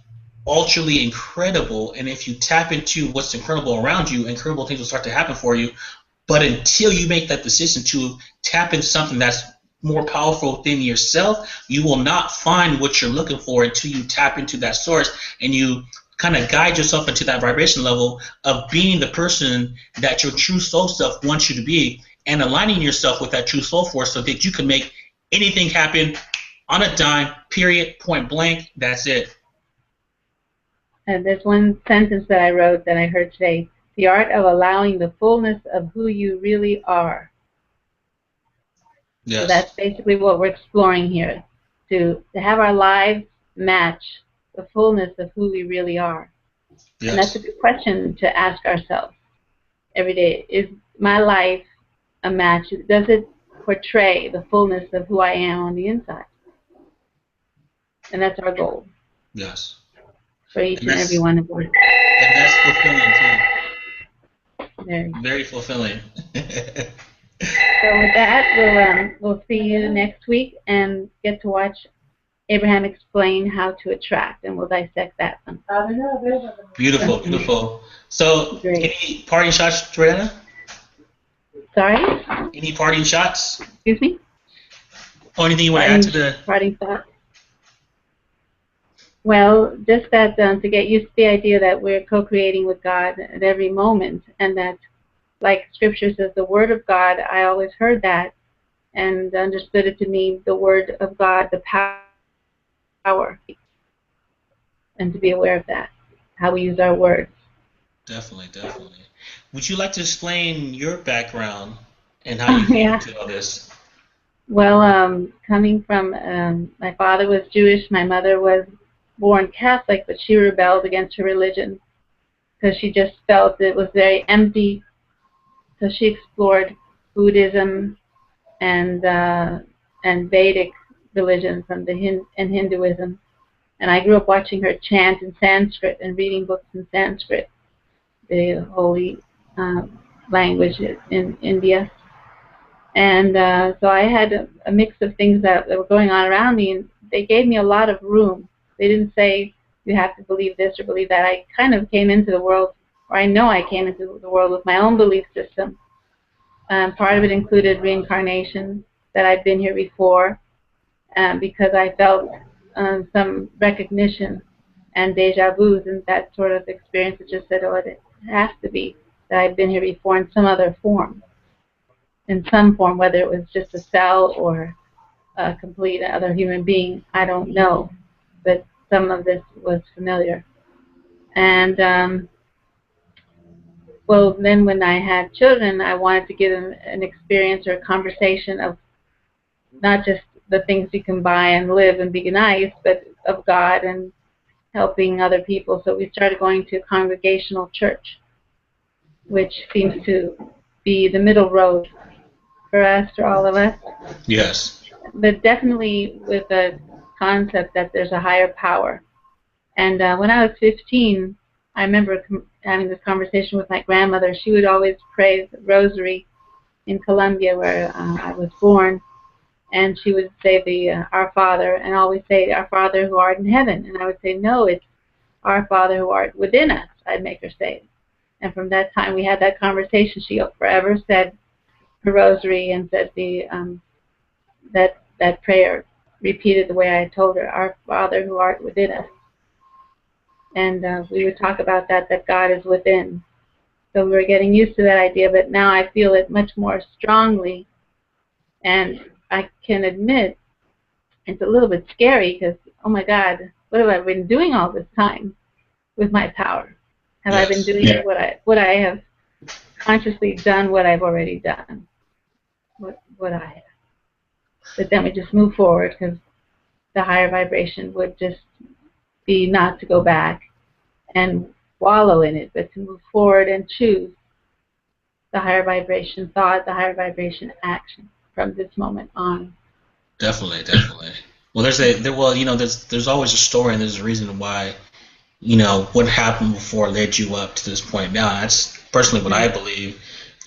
Speaker 2: ultraly incredible, and if you tap into what's incredible around you, incredible things will start to happen for you. But until you make that decision to tap into something that's more powerful within yourself, you will not find what you're looking for until you tap into that source and you kind of guide yourself into that vibration level of being the person that your true soul self wants you to be, and aligning yourself with that true soul force so that you can make anything happen on a dime, period, point blank. That's it.
Speaker 1: And there's one sentence that I wrote that I heard today: the art of allowing the fullness of who you really are.
Speaker 2: Yes.
Speaker 1: So that's basically what we're exploring here, to have our lives match the fullness of who we really are.
Speaker 2: Yes.
Speaker 1: And that's a good question to ask ourselves every day. Is my life a match? Does it portray the fullness of who I am on the inside? And that's our goal.
Speaker 2: Yes.
Speaker 1: For each and every one of us.
Speaker 2: And that's fulfilling too.
Speaker 1: Very,
Speaker 2: very fulfilling.
Speaker 1: So with that, we'll see you next week and get to watch Abraham explain how to attract, and we'll dissect that one.
Speaker 2: Beautiful, beautiful. So,
Speaker 1: Great.
Speaker 2: Any parting shots, Joanna?
Speaker 1: Sorry?
Speaker 2: Any parting shots?
Speaker 1: Excuse me?
Speaker 2: Or anything you want to add to the
Speaker 1: parting thoughts? Well, just that to get used to the idea that we're co-creating with God at every moment, and that, like Scripture says, the Word of God, I always heard that and understood it to mean the Word of God, the power, and to be aware of that, how we use our words.
Speaker 2: Definitely, definitely. Would you like to explain your background and how you came to all this?
Speaker 1: Well, coming from, my father was Jewish, my mother was born Catholic, but she rebelled against her religion because she just felt it was very empty. So she explored Buddhism and Vedic religion from and Hinduism. And I grew up watching her chant in Sanskrit and reading books in Sanskrit. the holy language in India. And so I had a mix of things that were going on around me, and they gave me a lot of room. They didn't say, you have to believe this or believe that. I kind of came into the world, or I know I came into the world with my own belief system. Part of it included reincarnation, that I'd been here before, because I felt some recognition and deja vu and that sort of experience that just said, oh, it has to be that I've been here before in some other form. In some form, whether it was just a cell or a complete other human being, I don't know. But some of this was familiar. And well, then when I had children, I wanted to give them an experience or a conversation of not just the things you can buy and live and be nice, but of God and helping other people. So we started going to Congregational Church, which seems to be the middle road for us, for all of us.
Speaker 2: Yes.
Speaker 1: But definitely with the concept that there's a higher power. And when I was 15, I remember having this conversation with my grandmother. She would always pray the rosary in Colombia, where I was born. And she would say the Our Father, and always say, Our Father who art in heaven. And I would say, no, it's Our Father who art within us, I'd make her say. And from that time we had that conversation. She forever said her rosary and said that prayer repeated the way I told her, Our Father who art within us. And we would talk about that God is within. So we were getting used to that idea, but now I feel it much more strongly. And I can admit it's a little bit scary because, oh my God, what have I been doing all this time with my power? Have I been doing what I have consciously done, what I've already done? What I have. But then we just move forward, because the higher vibration would just be not to go back and wallow in it, but to move forward and choose the higher vibration thought, the higher vibration action from this moment on.
Speaker 2: Definitely. Well, there's always a story, and there's a reason why, what happened before led you up to this point. Now, that's personally what I believe.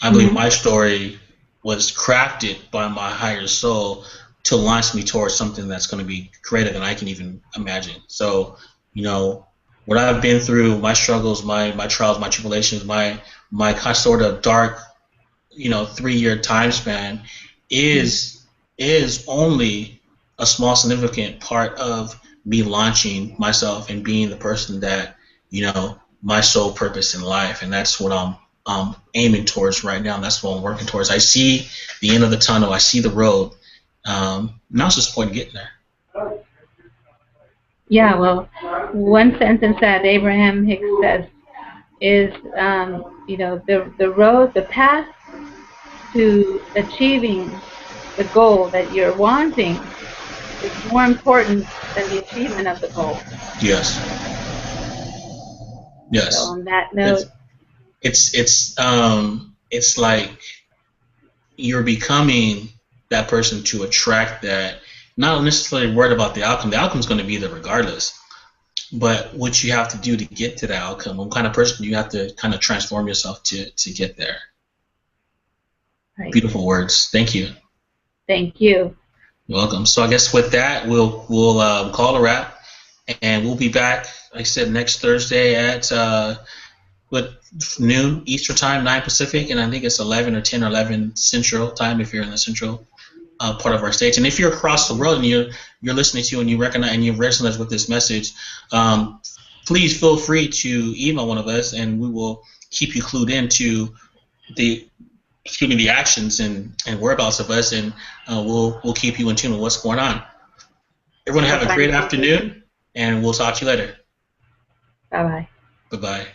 Speaker 2: I believe my story was crafted by my higher soul to launch me towards something that's going to be greater than I can even imagine. So, what I've been through, my struggles, my trials, my tribulations, my sort of dark, 3-year time span is only a small significant part of me launching myself and being the person that, my sole purpose in life. And that's what I'm aiming towards right now. And that's what I'm working towards. I see the end of the tunnel. I see the road. Now it's just a point of getting there.
Speaker 1: Yeah, well, one sentence that Abraham Hicks says is, the road, the path to achieving the goal that you're wanting is more important than the achievement of the goal.
Speaker 2: Yes.
Speaker 1: So on that note,
Speaker 2: it's like you're becoming that person to attract that. Not necessarily worried about the outcome. The outcome's going to be there regardless. But what you have to do to get to that outcome, what kind of person you have to kind of transform yourself to get there. Right. Beautiful words. Thank you.
Speaker 1: Thank you.
Speaker 2: You're welcome. So I guess with that, we'll call a wrap, and we'll be back, like I said, next Thursday at noon Eastern Time, 9 Pacific, and I think it's 11 or 10 or 11 Central Time if you're in the Central part of our states. And if you're across the world and you're listening to and you recognize and you resonate with this message, please feel free to email one of us, and we will keep you clued into the actions and whereabouts of us, and we'll keep you in tune with what's going on. Everyone have a great afternoon, and we'll talk to you later.
Speaker 1: Bye-bye.
Speaker 2: Bye-bye.